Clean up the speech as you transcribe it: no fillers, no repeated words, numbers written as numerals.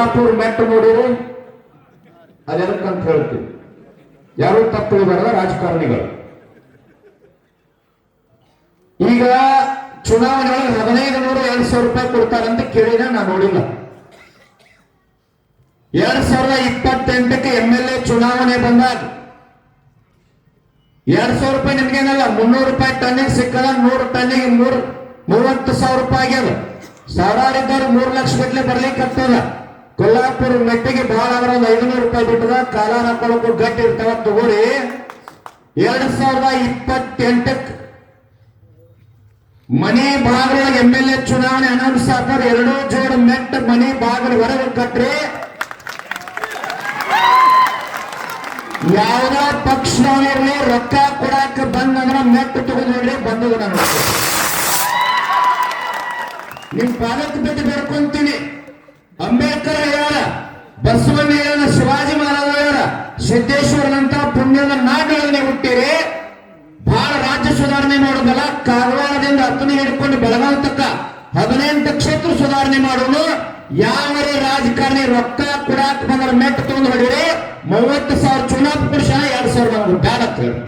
ಕೊಲ್ಲಾಪುರ ಮೆಟ್ಟ ನೋಡಿರಿ ಅದೆಲ್ಲಕ್ಕಂತ ಹೇಳ್ತೀವಿ. ಯಾರು ತಪ್ಪು ಬರದ ರಾಜಕಾರಣಿಗಳು. ಈಗ ಚುನಾವಣೆ ಒಳಗೆ 1500-2000 ರೂಪಾಯಿ ಕೊಡ್ತಾರಂತ ಕೇಳಿದ, ನಾನು ನೋಡಿಲ್ಲ. 2028ಕ್ಕೆ MLA ಚುನಾವಣೆ ಬಂದಾಗ 2000 ರೂಪಾಯಿ ನಿಮ್ಗೇನಲ್ಲ, 300 ರೂಪಾಯಿ ಟನ್ನಿಗೆ ಸಿಕ್ಕದ, 100 ಟನ್ನಿಗೆ 30,000 ರೂಪಾಯಿ ಆಗ್ಯದ. ಸಾವಿರಾರಿದ್ದವ್ರು 3 ಲಕ್ಷ ಗಟ್ಟಲೆ ಬರ್ಲಿಕ್ಕೆ ಆಗ್ತದ. ಕೊಲ್ಲಾಪುರ ಮೆಟ್ಟಿಗೆ ಬಹಳ ಅವರ 500 ರೂಪಾಯಿ ಬಿಟ್ಟದ. ಕಾಲ ಹಾಕೊಳ್ಳೋಕು ಗಟ್ಟಿ ಇರ್ತಾವ, ತಗೋರಿ. 2028ಕ್ಕೆ ಮನೆ ಬಾಗಿಲೊಳಗೆ MLA ಚುನಾವಣೆ ಅನೌನ್ಸ್ ಆಗ್ತಾರೆ. 2 ಜೋಡ್ ಮೆಟ್ಟ ಮನೆ ಬಾಗಿಲು ಹೊರಗೆ ಕಟ್ರಿ. ಯಾವ್ದ ಪಕ್ಷದವರಿರ್ಲಿ ರೊಕ್ಕ ಕೊಡಾಕ ಬಂದಂದ್ರ ಮೆಟ್ಟ ತಗೊಂಡ್ ನೋಡ್ರಿ, ಬಂದದ ನಾನು ನಿಮ್ ಪಾಲಕ್ ಬಿಟ್ಟು ಬೇಡ್ಕೊಂತೀನಿ. ಅಂಬೇಡ್ಕರ್ ಹೇಳ್ಯಾರ, ಬಸವಣ್ಣ ಹೇಳ್ಯಾರ, ಶಿವಾಜಿ ಮಹಾರಾಜ ಹೇಳ್ಯಾರ, ಸಿದ್ದೇಶ್ವರನಂತ ಪುಣ್ಯದ ನಾಡಿನಲ್ಲಿ ಹುಟ್ಟಿರಿ. ಬಹಳ ರಾಜ್ಯ ಸುಧಾರಣೆ ಮಾಡೋದಲ್ಲ, ಕಾರವಾರದಿಂದ 10ನೇ ಹಿಡ್ಕೊಂಡು ಬೆಳಗಾವಿ ತಕ್ಕ 18 ಕ್ಷೇತ್ರ ಸುಧಾರಣೆ ಮಾಡೋನು. ಯಾವರೇ ರಾಜಕಾರಣಿ ರೊಕ್ಕ ಕೊಡಾಕ್ ಬಂದ್ರ ಮೆಟ್ಟ ತಗೊಂಡು ಹೊಡಿರಿ. 30,000 ಚುನಾವ್ ಪುರುಷ 2,000 ನಮ್ಗೆ ಬ್ಯಾಡ ಅಂತ ಹೇಳಿ.